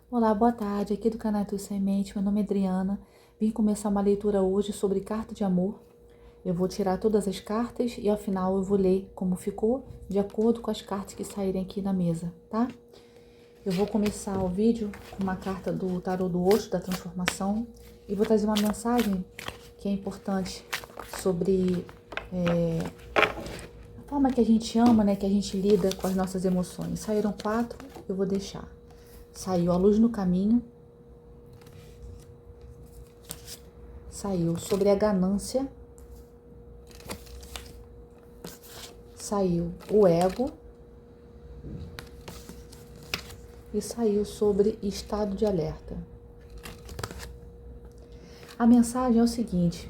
Olá, boa tarde. Aqui do canal Tua Semente, meu nome é Adriana. Vim começar uma leitura hoje sobre carta de amor. Eu vou tirar todas as cartas e ao final eu vou ler como ficou, de acordo com as cartas que saírem aqui na mesa, tá? Eu vou começar o vídeo com uma carta do tarô do Oxo da Transformação e vou trazer uma mensagem que é importante sobre a forma que a gente ama, né? Que a gente lida com as nossas emoções. Saíram 4, eu vou deixar. Saiu a luz no caminho. Saiu sobre a ganância. Saiu o ego. E saiu sobre estado de alerta. A mensagem é o seguinte: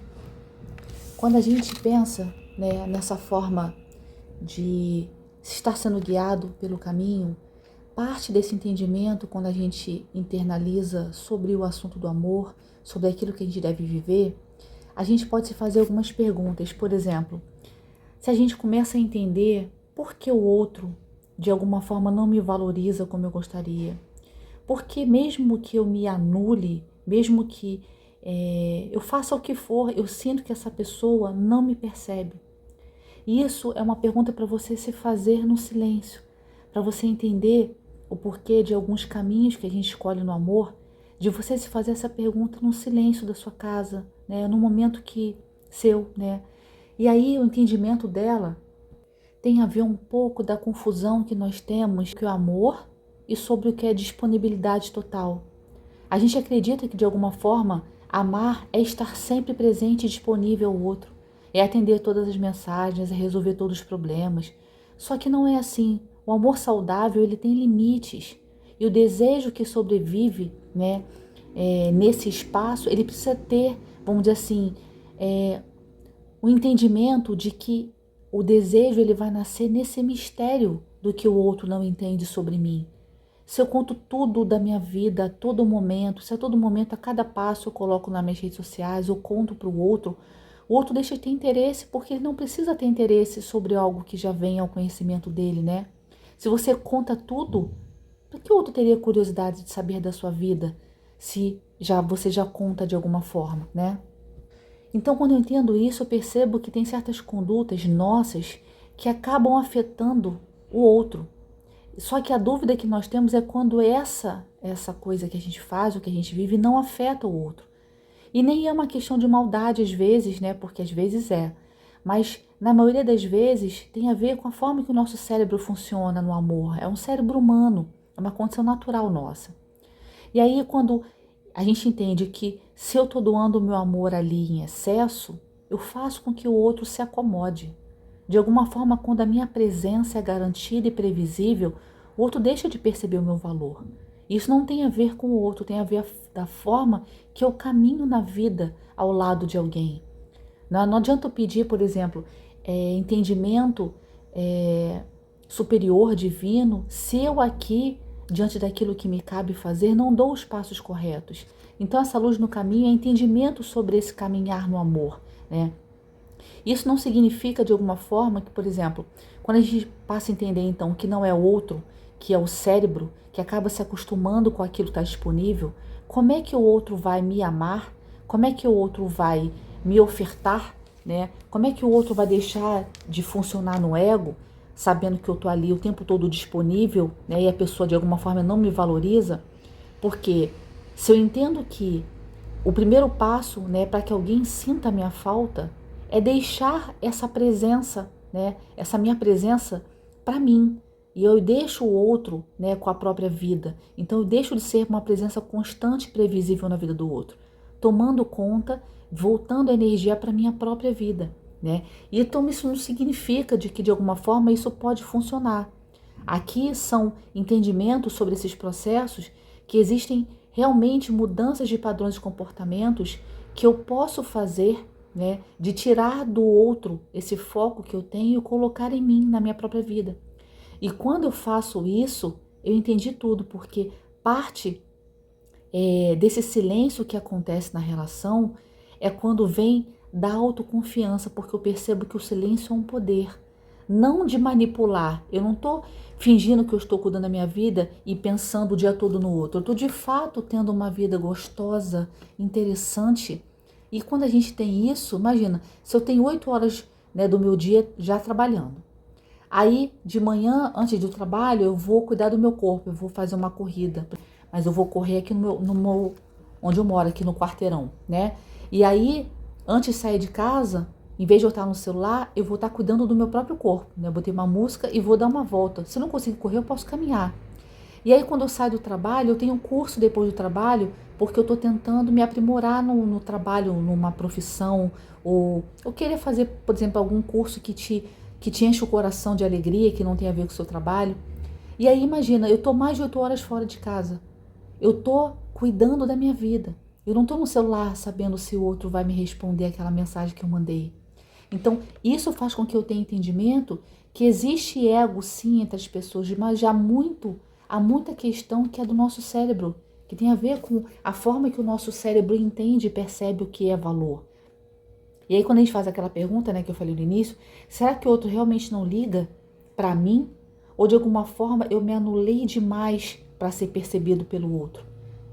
quando a gente pensa, né, nessa forma de estar sendo guiado pelo caminho, parte desse entendimento, quando a gente internaliza sobre o assunto do amor, sobre aquilo que a gente deve viver, a gente pode se fazer algumas perguntas. Por exemplo, se a gente começa a entender por que o outro, de alguma forma, não me valoriza como eu gostaria, porque mesmo que eu me anule, mesmo que eu faça o que for, eu sinto que essa pessoa não me percebe. Isso é uma pergunta para você se fazer no silêncio, para você entender o porquê de alguns caminhos que a gente escolhe no amor, de você se fazer essa pergunta no silêncio da sua casa, né, no momento seu, né? E aí o entendimento dela tem a ver um pouco da confusão que nós temos com o amor e sobre o que é disponibilidade total. A gente acredita que de alguma forma amar é estar sempre presente e disponível ao outro, é atender todas as mensagens, é resolver todos os problemas. Só que não é assim. O amor saudável, ele tem limites. E o desejo que sobrevive, né, nesse espaço, ele precisa ter, vamos dizer assim, o entendimento de que o desejo ele vai nascer nesse mistério do que o outro não entende sobre mim. Se eu conto tudo da minha vida, a todo momento, se a todo momento, a cada passo eu coloco nas minhas redes sociais, eu conto para o outro deixa de ter interesse, porque ele não precisa ter interesse sobre algo que já vem ao conhecimento dele, né? Se você conta tudo, por que o outro teria curiosidade de saber da sua vida, se você já conta de alguma forma, né? Então, quando eu entendo isso, eu percebo que tem certas condutas nossas que acabam afetando o outro. Só que a dúvida que nós temos é quando essa coisa que a gente faz, o que a gente vive, não afeta o outro. E nem é uma questão de maldade às vezes, né? Porque às vezes é. Mas na maioria das vezes tem a ver com a forma que o nosso cérebro funciona no amor. É um cérebro humano, é uma condição natural nossa. E aí quando a gente entende que se eu estou doando o meu amor ali em excesso, eu faço com que o outro se acomode. De alguma forma, quando a minha presença é garantida e previsível, o outro deixa de perceber o meu valor. Isso não tem a ver com o outro, tem a ver da forma que eu caminho na vida ao lado de alguém. Não adianta eu pedir, por exemplo, entendimento superior, divino, se eu aqui, diante daquilo que me cabe fazer, não dou os passos corretos. Então, essa luz no caminho é entendimento sobre esse caminhar no amor, né? Isso não significa, de alguma forma, que, por exemplo, quando a gente passa a entender, então, que não é o outro, que é o cérebro, que acaba se acostumando com aquilo que está disponível, como é que o outro vai me amar? Como é que o outro vai me ofertar? Né? Como é que o outro vai deixar de funcionar no ego, sabendo que eu estou ali o tempo todo disponível, né? E a pessoa, de alguma forma, não me valoriza? Porque se eu entendo que o primeiro passo, né, para que alguém sinta a minha falta é deixar essa presença, né, essa minha presença para mim. E eu deixo o outro, né, com a própria vida. Então eu deixo de ser uma presença constante e previsível na vida do outro, tomando conta, voltando a energia para minha própria vida, né? E então isso não significa de que de alguma forma isso pode funcionar. Aqui são entendimentos sobre esses processos que existem realmente mudanças de padrões de comportamentos que eu posso fazer, né, de tirar do outro esse foco que eu tenho e colocar em mim, na minha própria vida. E quando eu faço isso, eu entendi tudo, porque parte desse silêncio que acontece na relação é quando vem da autoconfiança, porque eu percebo que o silêncio é um poder. não de manipular. Eu não estou fingindo que eu estou cuidando da minha vida e pensando o dia todo no outro. Eu estou de fato tendo uma vida gostosa, interessante. E quando a gente tem isso, imagina, se eu tenho 8 horas, né, do meu dia já trabalhando. Aí, de manhã, antes do trabalho, eu vou cuidar do meu corpo, eu vou fazer uma corrida. Mas eu vou correr aqui onde eu moro, aqui no quarteirão, né? E aí, antes de sair de casa, em vez de eu estar no celular, eu vou estar cuidando do meu próprio corpo, né? Eu botei uma música e vou dar uma volta. Se eu não conseguir correr, eu posso caminhar. E aí, quando eu saio do trabalho, eu tenho um curso depois do trabalho, porque eu estou tentando me aprimorar no trabalho, numa profissão, ou eu queria fazer, por exemplo, algum curso que te enche o coração de alegria, que não tem a ver com o seu trabalho. E aí, imagina, eu estou mais de 8 horas fora de casa. Eu estou cuidando da minha vida. Eu não estou no celular sabendo se o outro vai me responder aquela mensagem que eu mandei. Então, isso faz com que eu tenha entendimento que existe ego, sim, entre as pessoas, mas há muita questão que é do nosso cérebro, que tem a ver com a forma que o nosso cérebro entende e percebe o que é valor. E aí, quando a gente faz aquela pergunta, né, que eu falei no início, será que o outro realmente não liga para mim? Ou de alguma forma eu me anulei demais para ser percebido pelo outro,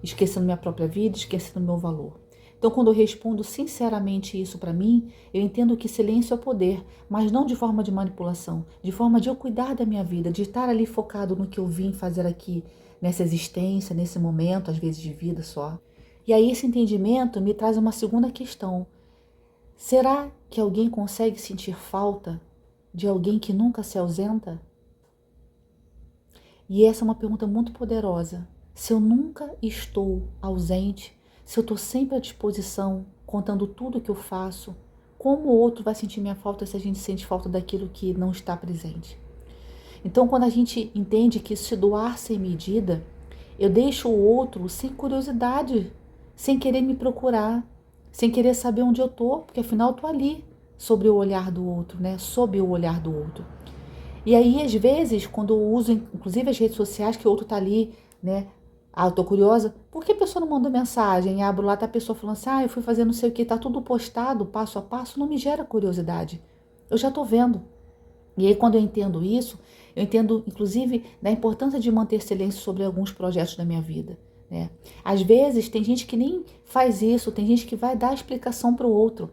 esquecendo minha própria vida, esquecendo meu valor? Então, quando eu respondo sinceramente isso para mim, eu entendo que silêncio é poder, mas não de forma de manipulação, de forma de eu cuidar da minha vida, de estar ali focado no que eu vim fazer aqui, nessa existência, nesse momento, às vezes de vida só. E aí esse entendimento me traz uma segunda questão. Será que alguém consegue sentir falta de alguém que nunca se ausenta? E essa é uma pergunta muito poderosa. Se eu nunca estou ausente, se eu estou sempre à disposição, contando tudo que eu faço, como o outro vai sentir minha falta se a gente sente falta daquilo que não está presente? Então, quando a gente entende que se doar sem medida, eu deixo o outro sem curiosidade, sem querer me procurar, sem querer saber onde eu tô, porque afinal eu tô ali, sobre o olhar do outro, né? Sob o olhar do outro. E aí, às vezes, quando eu uso, inclusive as redes sociais, que o outro tá ali, né? Ah, eu tô curiosa. Por que a pessoa não mandou mensagem? Abro lá, tá a pessoa falando assim, eu fui fazer não sei o que, tá tudo postado, passo a passo, não me gera curiosidade. Eu já tô vendo. E aí, quando eu entendo isso, eu entendo, inclusive, da importância de manter silêncio sobre alguns projetos da minha vida, né? Às vezes, tem gente que nem faz isso, tem gente que vai dar explicação para o outro.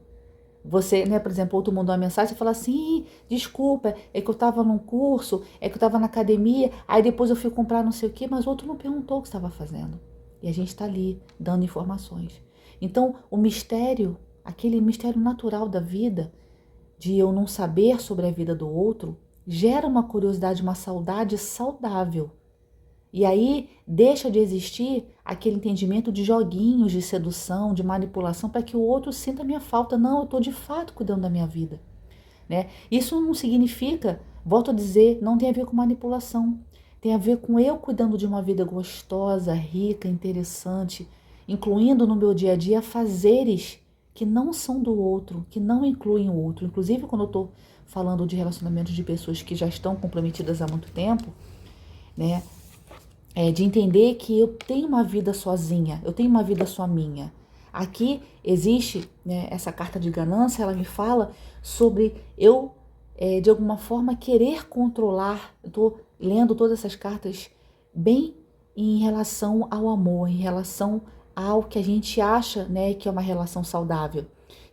Você, né, por exemplo, outro mandou uma mensagem e fala assim, desculpa, é que eu estava num curso, é que eu estava na academia, aí depois eu fui comprar não sei o quê, mas o outro não perguntou o que estava fazendo. E a gente está ali, dando informações. Então, o mistério, aquele mistério natural da vida, de eu não saber sobre a vida do outro, gera uma curiosidade, uma saudade saudável. E aí deixa de existir aquele entendimento de joguinhos de sedução, de manipulação, para que o outro sinta a minha falta. Não, eu estou de fato cuidando da minha vida, né? Isso não significa, volto a dizer, não tem a ver com manipulação. Tem a ver com eu cuidando de uma vida gostosa, rica, interessante, incluindo no meu dia a dia fazeres que não são do outro, que não incluem o outro. Inclusive, quando eu estou falando de relacionamentos de pessoas que já estão comprometidas há muito tempo, né? De entender que eu tenho uma vida sozinha, eu tenho uma vida só minha. Aqui existe, né, essa carta de ganância, ela me fala sobre eu, de alguma forma, querer controlar. Eu estou lendo todas essas cartas bem em relação ao amor, em relação ao que a gente acha, né, que é uma relação saudável.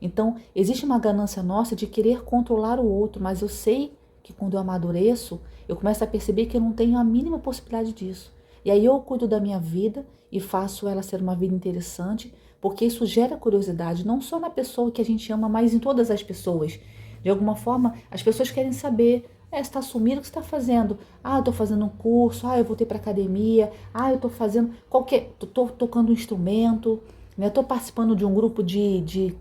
Então, existe uma ganância nossa de querer controlar o outro, mas eu sei que quando eu amadureço, eu começo a perceber que eu não tenho a mínima possibilidade disso. E aí eu cuido da minha vida e faço ela ser uma vida interessante, porque isso gera curiosidade, não só na pessoa que a gente ama, mas em todas as pessoas. De alguma forma, as pessoas querem saber, você está sumindo, o que você está fazendo? Eu estou fazendo um curso, eu voltei para academia, eu estou fazendo estou tocando um instrumento, né? Estou participando de um grupo de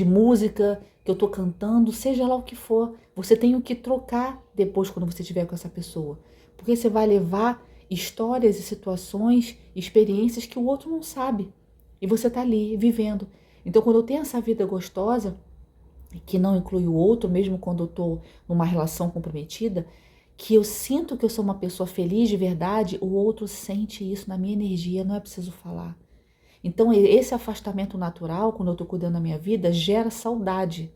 música, que eu estou cantando, seja lá o que for. Você tem o que trocar depois quando você estiver com essa pessoa. Porque você vai levar histórias e situações, experiências que o outro não sabe. E você está ali vivendo. Então, quando eu tenho essa vida gostosa, que não inclui o outro, mesmo quando eu estou numa relação comprometida, que eu sinto que eu sou uma pessoa feliz de verdade, o outro sente isso na minha energia, não é preciso falar. Então, esse afastamento natural, quando eu estou cuidando da minha vida, gera saudade.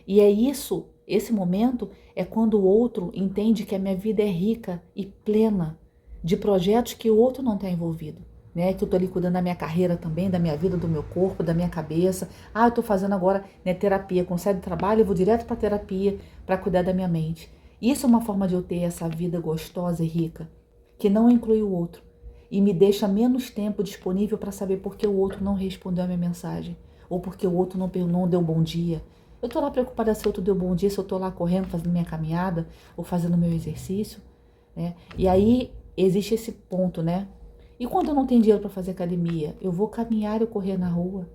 E é isso Esse momento é quando o outro entende que a minha vida é rica e plena de projetos que o outro não está envolvido. Né, que eu estou ali cuidando da minha carreira também, da minha vida, do meu corpo, da minha cabeça. Eu estou fazendo agora, né, terapia, quando saio do trabalho eu vou direto para terapia para cuidar da minha mente. Isso é uma forma de eu ter essa vida gostosa e rica, que não inclui o outro e me deixa menos tempo disponível para saber por que o outro não respondeu a minha mensagem ou porque o outro não deu bom dia. Eu estou lá preocupada se o outro deu bom dia, se eu estou lá correndo, fazendo minha caminhada ou fazendo meu exercício, né? E aí existe esse ponto, né? E quando eu não tenho dinheiro para fazer academia, eu vou caminhar ou correr na rua.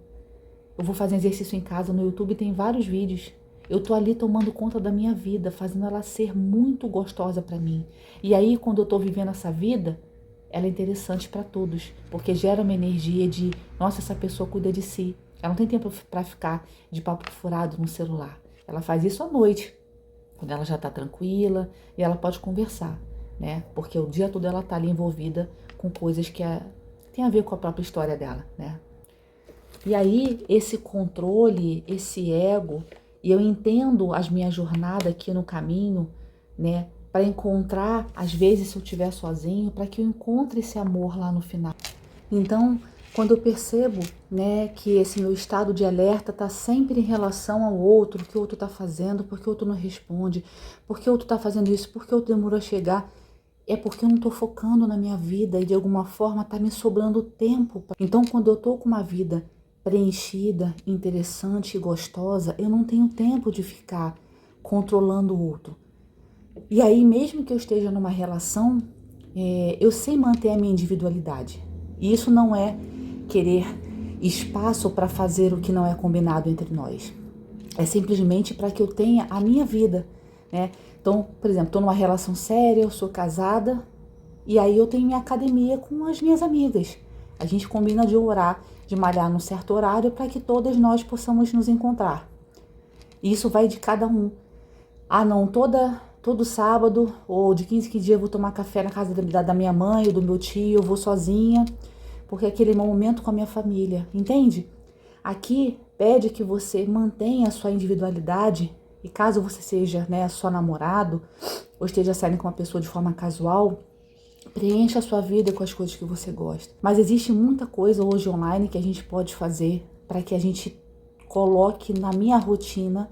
Eu vou fazer exercício em casa, no YouTube tem vários vídeos. Eu tô ali tomando conta da minha vida, fazendo ela ser muito gostosa para mim. E aí, quando eu tô vivendo essa vida, ela é interessante para todos, porque gera uma energia de, nossa, essa pessoa cuida de si. Ela não tem tempo para ficar de papo furado no celular. Ela faz isso à noite, quando ela já tá tranquila e ela pode conversar, né? Porque o dia todo ela tá ali envolvida com coisas que tem a ver com a própria história dela, né? E aí, esse controle, esse ego, e eu entendo as minhas jornadas aqui no caminho, né? Para encontrar, às vezes, se eu estiver sozinho, para que eu encontre esse amor lá no final. Então, quando eu percebo, né, que esse meu estado de alerta está sempre em relação ao outro, o que o outro está fazendo, por que o outro não responde, por que o outro está fazendo isso, por que o outro demorou a chegar, é porque eu não estou focando na minha vida e de alguma forma está me sobrando tempo. Então, quando eu estou com uma vida preenchida, interessante e gostosa, eu não tenho tempo de ficar controlando o outro. E aí, mesmo que eu esteja numa relação, eu sei manter a minha individualidade. E isso não é querer espaço para fazer o que não é combinado entre nós. É simplesmente para que eu tenha a minha vida, né? Então, por exemplo, estou numa relação séria, eu sou casada, e aí eu tenho minha academia com as minhas amigas. A gente combina de orar, de malhar num certo horário para que todas nós possamos nos encontrar. E isso vai de cada um. Não, todo sábado ou de 15 dias eu vou tomar café na casa da minha mãe ou do meu tio, eu vou sozinha, porque é aquele momento com a minha família, entende? Aqui pede que você mantenha a sua individualidade e caso você seja, né, só namorado ou esteja saindo com uma pessoa de forma casual, preencha a sua vida com as coisas que você gosta. Mas existe muita coisa hoje online que a gente pode fazer para que a gente coloque na minha rotina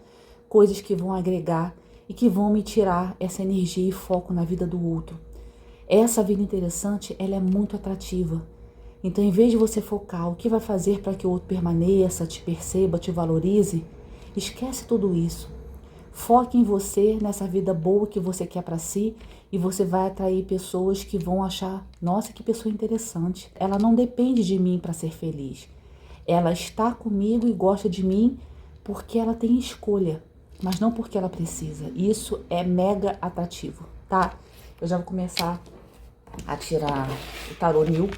coisas que vão agregar e que vão me tirar essa energia e foco na vida do outro. Essa vida interessante, ela é muito atrativa. Então, em vez de você focar o que vai fazer para que o outro permaneça, te perceba, te valorize, esquece tudo isso. Foque em você, nessa vida boa que você quer para si, e você vai atrair pessoas que vão achar, nossa, que pessoa interessante. Ela não depende de mim para ser feliz. Ela está comigo e gosta de mim porque ela tem escolha, mas não porque ela precisa. Isso é mega atrativo, tá? Eu já vou começar a tirar o tarô New.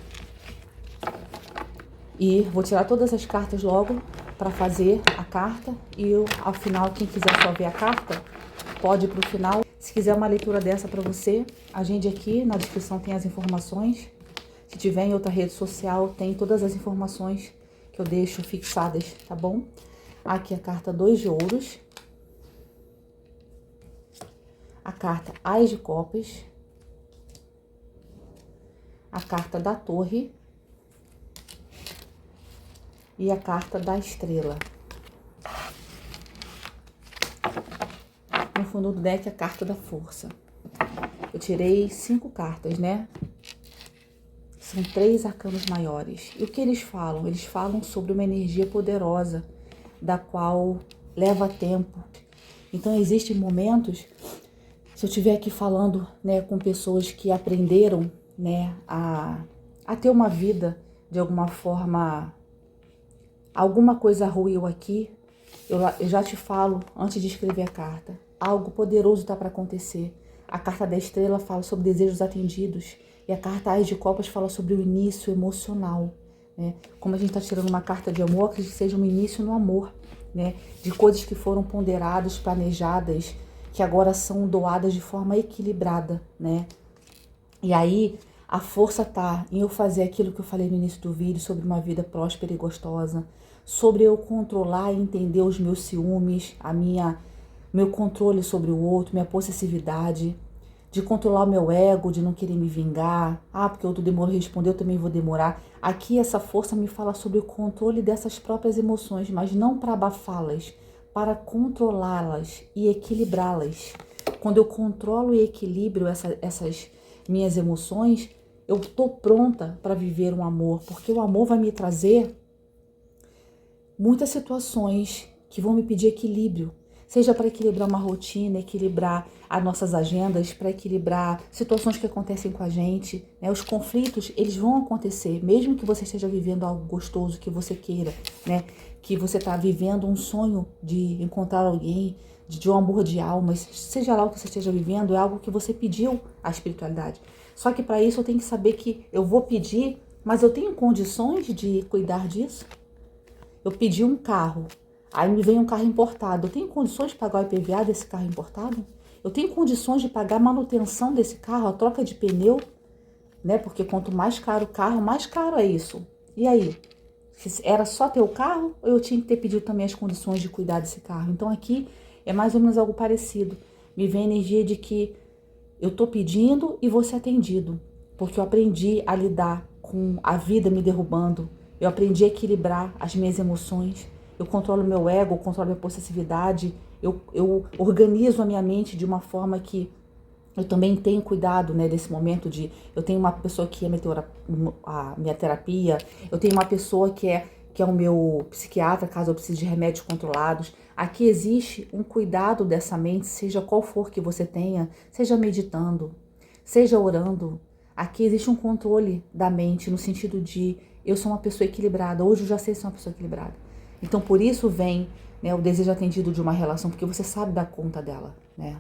E vou tirar todas as cartas logo para fazer a carta. E ao final, quem quiser só ver a carta, pode ir pro final. Se quiser uma leitura dessa para você, agende aqui. Na descrição tem as informações. Se tiver em outra rede social, tem todas as informações que eu deixo fixadas, tá bom? Aqui a carta 2 de ouros. A carta Ás de copas. A carta da torre. E a carta da estrela. No fundo do deck, a carta da força. Eu tirei 5 cartas, né? São 3 arcanos maiores. E o que eles falam? Eles falam sobre uma energia poderosa, da qual leva tempo. Então, existem momentos, se eu estiver aqui falando, né, com pessoas que aprenderam, né, a ter uma vida de alguma forma. Alguma coisa ruiu aqui, eu já te falo antes de escrever a carta. Algo poderoso está para acontecer. A carta da estrela fala sobre desejos atendidos. E a carta Ás de copas fala sobre o início emocional. Né? Como a gente está tirando uma carta de amor, que seja um início no amor. Né? De coisas que foram ponderadas, planejadas, que agora são doadas de forma equilibrada. Né? E aí, a força tá em eu fazer aquilo que eu falei no início do vídeo sobre uma vida próspera e gostosa, sobre eu controlar e entender os meus ciúmes, a minha meu controle sobre o outro, minha possessividade, de controlar o meu ego, de não querer me vingar. Porque o outro demorou a responder, eu também vou demorar. Aqui essa força me fala sobre o controle dessas próprias emoções, mas não para abafá-las, para controlá-las e equilibrá-las. Quando eu controlo e equilibro essas minhas emoções, eu estou pronta para viver um amor, porque o amor vai me trazer muitas situações que vão me pedir equilíbrio, seja para equilibrar uma rotina, equilibrar as nossas agendas, para equilibrar situações que acontecem com a gente, né? Os conflitos, eles vão acontecer, mesmo que você esteja vivendo algo gostoso, que você queira, né? Que você está vivendo um sonho de encontrar alguém, de um amor de almas, seja lá o que você esteja vivendo, é algo que você pediu à espiritualidade. Só que para isso eu tenho que saber que eu vou pedir, mas eu tenho condições de cuidar disso? Eu pedi um carro, aí me vem um carro importado. Eu tenho condições de pagar o IPVA desse carro importado? Eu tenho condições de pagar a manutenção desse carro, a troca de pneu, né? Porque quanto mais caro o carro, mais caro é isso. E aí? Era só ter o carro ou eu tinha que ter pedido também as condições de cuidar desse carro? Então aqui é mais ou menos algo parecido. Me vem a energia de que eu tô pedindo e vou ser atendido. Porque eu aprendi a lidar com a vida me derrubando. Eu aprendi a equilibrar as minhas emoções. Eu controlo meu ego, eu controlo minha possessividade. Eu organizo a minha mente de uma forma que eu também tenho cuidado, né, desse momento de... Eu tenho uma pessoa que é a minha terapia. Eu tenho uma pessoa que é o meu psiquiatra, caso eu precise de remédios controlados. Aqui existe um cuidado dessa mente, seja qual for que você tenha, seja meditando, seja orando. Aqui existe um controle da mente no sentido de eu sou uma pessoa equilibrada. Hoje eu já sei ser uma pessoa equilibrada. Então por isso vem, né, o desejo atendido de uma relação, porque você sabe dar conta dela, né?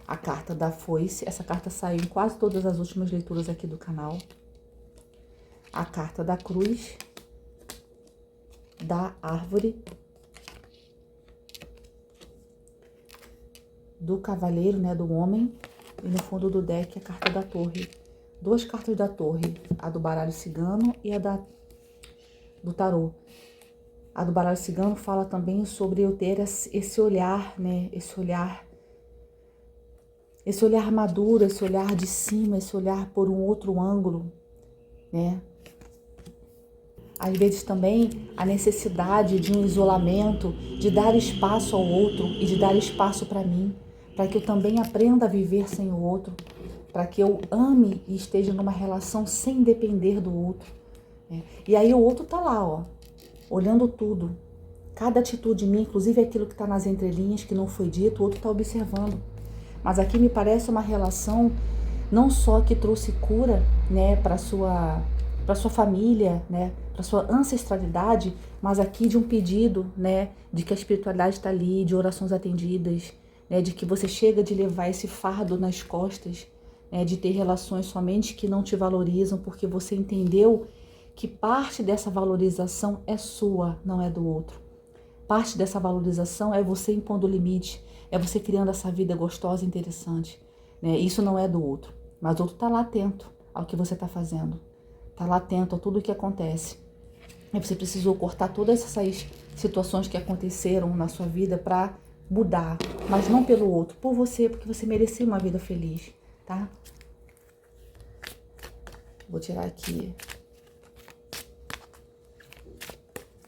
A carta da foice, essa carta saiu em quase todas as últimas leituras aqui do canal. A carta da cruz, da árvore, do cavaleiro, né, do homem, e no fundo do deck a carta da torre. Duas cartas da torre, a do baralho cigano e a do tarô. A do baralho cigano fala também sobre eu ter esse olhar, né, esse olhar maduro, esse olhar de cima, esse olhar por um outro ângulo, né? Às vezes também a necessidade de um isolamento, de dar espaço ao outro e de dar espaço para mim, para que eu também aprenda a viver sem o outro, para que eu ame e esteja numa relação sem depender do outro, né? E aí o outro tá lá, ó, olhando tudo, cada atitude minha, inclusive aquilo que está nas entrelinhas, que não foi dito, o outro está observando. Mas aqui me parece uma relação não só que trouxe cura, né, para sua família, né, para sua ancestralidade, mas aqui de um pedido, né, de que a espiritualidade está ali, de orações atendidas, né, de que você chega de levar esse fardo nas costas, né, de ter relações somente que não te valorizam, porque você entendeu que parte dessa valorização é sua, não é do outro. Parte dessa valorização é você impondo limite, é você criando essa vida gostosa e interessante, né? Isso não é do outro, mas o outro está lá atento ao que você está fazendo, está lá atento a tudo o que acontece. E você precisou cortar todas essas situações que aconteceram na sua vida para mudar, mas não pelo outro, por você, porque você merecia uma vida feliz, tá? Vou tirar aqui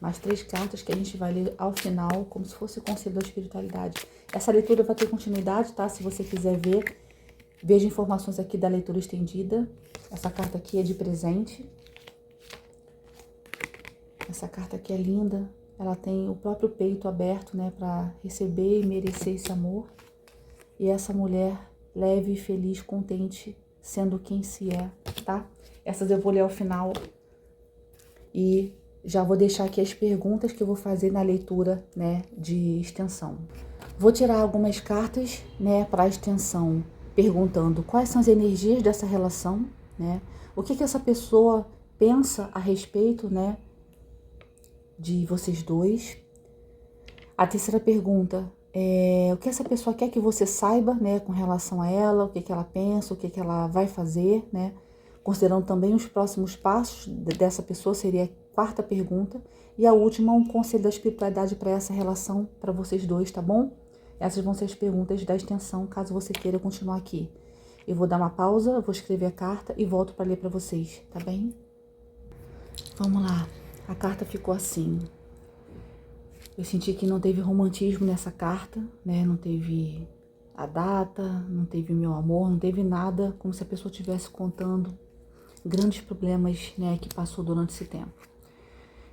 mais 3 cartas que a gente vai ler ao final, como se fosse o conselho da espiritualidade. Essa leitura vai ter continuidade, tá? Se você quiser ver, veja informações aqui da leitura estendida. Essa carta aqui é de presente. Essa carta aqui é linda. Ela tem o próprio peito aberto, né? Para receber e merecer esse amor. E essa mulher leve, feliz, contente, sendo quem se é, tá? Essas eu vou ler ao final. E já vou deixar aqui as perguntas que eu vou fazer na leitura, né, de extensão. Vou tirar algumas cartas, né, para a extensão, perguntando quais são as energias dessa relação, né? O que essa pessoa pensa a respeito, né, de vocês dois. A terceira pergunta é o que essa pessoa quer que você saiba, né, com relação a ela, o que ela pensa, o que ela vai fazer, né? Considerando também os próximos passos dessa pessoa, seria a 4ª pergunta. E a última, um conselho da espiritualidade para essa relação, para vocês dois, tá bom? Essas vão ser as perguntas da extensão, caso você queira continuar aqui. Eu vou dar uma pausa, vou escrever a carta e volto para ler para vocês, tá bem? Vamos lá. A carta ficou assim. Eu senti que não teve romantismo nessa carta, né? Não teve a data, não teve meu amor, não teve nada, como se a pessoa estivesse contando grandes problemas, né, que passou durante esse tempo.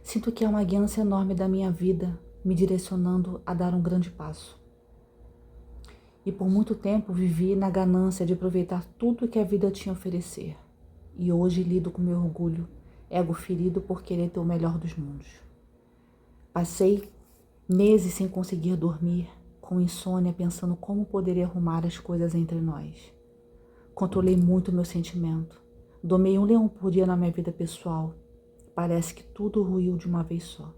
Sinto que é uma guiança enorme da minha vida, me direcionando a dar um grande passo. E por muito tempo vivi na ganância de aproveitar tudo que a vida tinha a oferecer. E hoje lido com meu orgulho, ego ferido por querer ter o melhor dos mundos. Passei meses sem conseguir dormir, com insônia, pensando como poderia arrumar as coisas entre nós. Controlei muito meu sentimento. Domei um leão por dia na minha vida pessoal. Parece que tudo ruiu de uma vez só.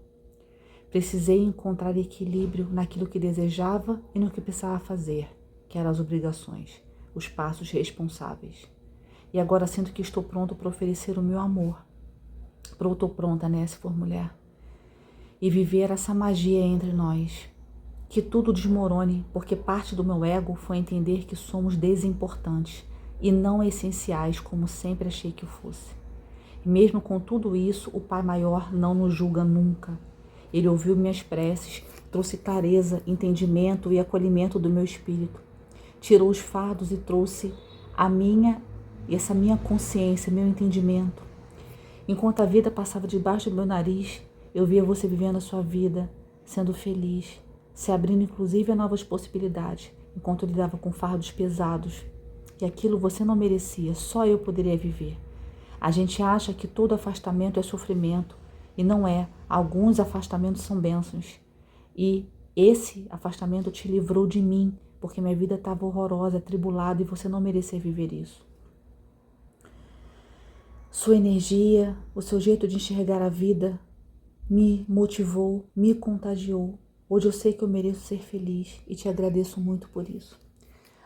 Precisei encontrar equilíbrio naquilo que desejava e no que precisava fazer, que eram as obrigações, os passos responsáveis. E agora sinto que estou pronto para oferecer o meu amor. Pronto ou pronta, né, se for mulher. E viver essa magia entre nós. Que tudo desmorone, porque parte do meu ego foi entender que somos desimportantes e não essenciais, como sempre achei que fosse. E mesmo com tudo isso, o Pai Maior não nos julga nunca. Ele ouviu minhas preces, trouxe clareza, entendimento e acolhimento do meu espírito. Tirou os fardos e trouxe essa minha consciência, meu entendimento. Enquanto a vida passava debaixo do meu nariz, eu via você vivendo a sua vida, sendo feliz, se abrindo inclusive a novas possibilidades, enquanto eu lidava com fardos pesados. E aquilo você não merecia, só eu poderia viver. A gente acha que todo afastamento é sofrimento, e não é. Alguns afastamentos são bênçãos. E esse afastamento te livrou de mim, porque minha vida estava horrorosa, atribulada, e você não merecia viver isso. Sua energia, o seu jeito de enxergar a vida me motivou, me contagiou. Hoje eu sei que eu mereço ser feliz e te agradeço muito por isso.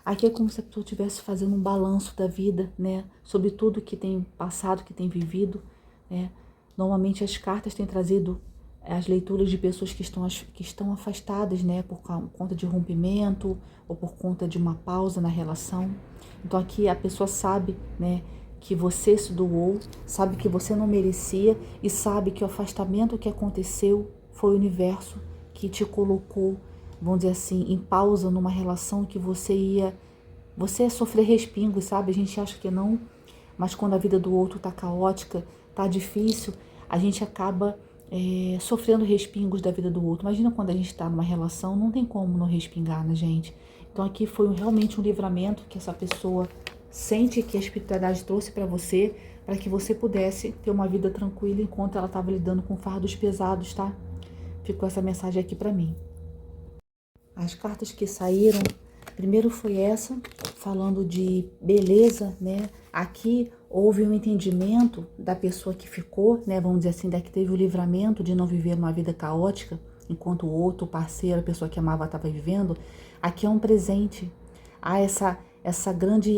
Aqui é como se a pessoa estivesse fazendo um balanço da vida, né? Sobre tudo que tem passado, que tem vivido, né? Normalmente as cartas têm trazido as leituras de pessoas que estão afastadas, né? Por conta de rompimento ou por conta de uma pausa na relação. Então aqui a pessoa sabe, né, que você se doou, sabe que você não merecia e sabe que o afastamento que aconteceu foi o universo que te colocou, vamos dizer assim, em pausa numa relação que você ia sofrer respingos, sabe? A gente acha que não, mas quando a vida do outro tá caótica, tá difícil, a gente acaba sofrendo respingos da vida do outro. Imagina quando a gente está numa relação, não tem como não respingar na gente. Então aqui foi realmente um livramento que essa pessoa sente que a espiritualidade trouxe para você, para que você pudesse ter uma vida tranquila enquanto ela estava lidando com fardos pesados, tá? Ficou essa mensagem aqui para mim. As cartas que saíram, primeiro foi essa, falando de beleza, né? Aqui houve um entendimento da pessoa que ficou, né? Vamos dizer assim, da que teve o livramento de não viver uma vida caótica, enquanto o outro, o parceiro, a pessoa que amava estava vivendo. Aqui é um presente. Há esse grande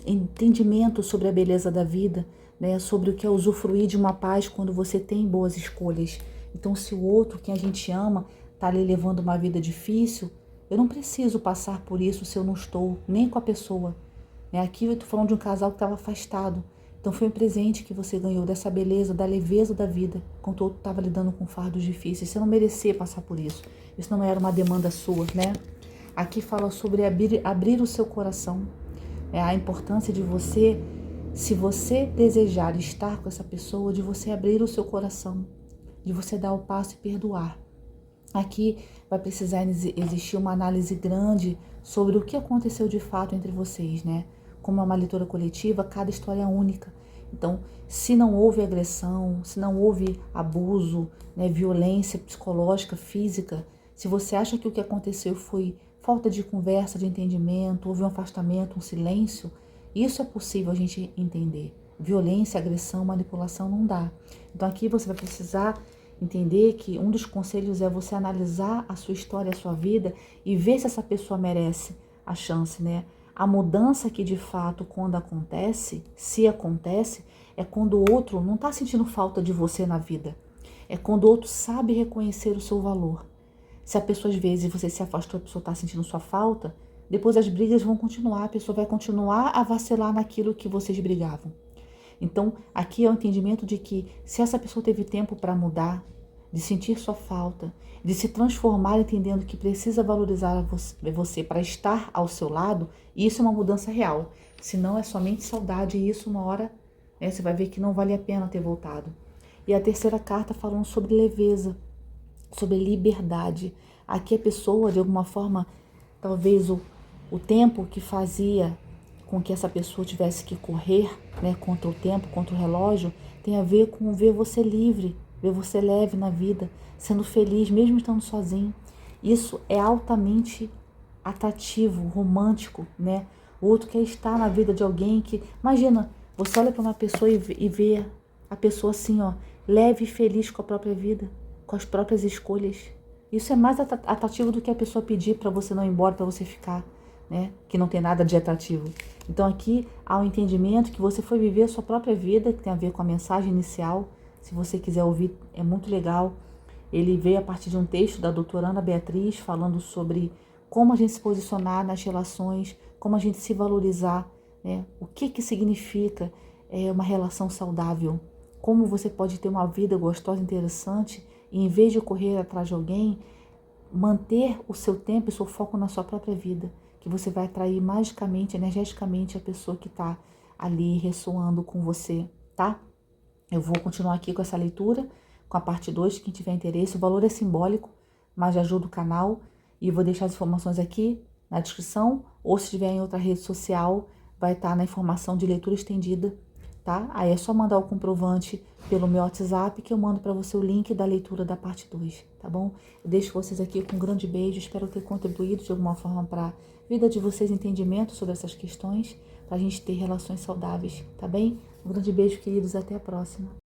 entendimento sobre a beleza da vida, né? Sobre o que é usufruir de uma paz quando você tem boas escolhas. Então, se o outro, quem a gente ama, está ali levando uma vida difícil, eu não preciso passar por isso se eu não estou nem com a pessoa. Aqui eu estou falando de um casal que estava afastado. Então foi um presente que você ganhou dessa beleza, da leveza da vida, enquanto o outro estava lidando com fardos difíceis. Você não merecia passar por isso. Isso não era uma demanda sua, né? Aqui fala sobre abrir o seu coração. A importância de você, se você desejar estar com essa pessoa, de você abrir o seu coração, de você dar o passo e perdoar. Aqui vai precisar existir uma análise grande sobre o que aconteceu de fato entre vocês, né? Como é uma leitura coletiva, cada história é única. Então, se não houve agressão, se não houve abuso, né, violência psicológica, física, se você acha que o que aconteceu foi falta de conversa, de entendimento, houve um afastamento, um silêncio, isso é possível a gente entender. Violência, agressão, manipulação não dá. Então aqui você vai precisar entender que um dos conselhos é você analisar a sua história, a sua vida e ver se essa pessoa merece a chance, né? A mudança que de fato, quando acontece, se acontece, é quando o outro não está sentindo falta de você na vida. É quando o outro sabe reconhecer o seu valor. Se a pessoa, às vezes, você se afastou, a pessoa está sentindo sua falta, depois as brigas vão continuar, a pessoa vai continuar a vacilar naquilo que vocês brigavam. Então, aqui é o entendimento de que se essa pessoa teve tempo para mudar, de sentir sua falta, de se transformar entendendo que precisa valorizar você para estar ao seu lado, isso é uma mudança real. Se não, é somente saudade e isso uma hora você vai ver que não vale a pena ter voltado. E a terceira carta falando sobre leveza, sobre liberdade. Aqui a pessoa, de alguma forma, talvez o tempo que fazia com que essa pessoa tivesse que correr, contra o tempo, contra o relógio, tem a ver com ver você livre, ver você leve na vida, sendo feliz, mesmo estando sozinho. Isso é altamente atrativo, romântico, né? O outro quer estar na vida de alguém que... Imagina, você olha para uma pessoa e vê a pessoa assim, leve e feliz com a própria vida, com as próprias escolhas. Isso é mais atrativo do que a pessoa pedir para você não ir embora, para você ficar, né? Que não tem nada de atrativo. Então aqui há um entendimento que você foi viver a sua própria vida, que tem a ver com a mensagem inicial. Se você quiser ouvir, é muito legal. Ele veio a partir de um texto da doutora Ana Beatriz, falando sobre como a gente se posicionar nas relações, como a gente se valorizar, né? O que significa uma relação saudável, como você pode ter uma vida gostosa, interessante, e em vez de correr atrás de alguém, manter o seu tempo e seu foco na sua própria vida, que você vai atrair magicamente, energeticamente a pessoa que está ali ressoando com você, tá? Eu vou continuar aqui com essa leitura, com a parte 2, quem tiver interesse. O valor é simbólico, mas ajuda o canal. E vou deixar as informações aqui na descrição, ou se estiver em outra rede social, vai estar na informação de leitura estendida, tá? Aí é só mandar o comprovante pelo meu WhatsApp, que eu mando para você o link da leitura da parte 2, tá bom? Eu deixo vocês aqui com um grande beijo, espero ter contribuído de alguma forma para a vida de vocês, entendimento sobre essas questões, para a gente ter relações saudáveis, tá bem? Um grande beijo, queridos, até a próxima.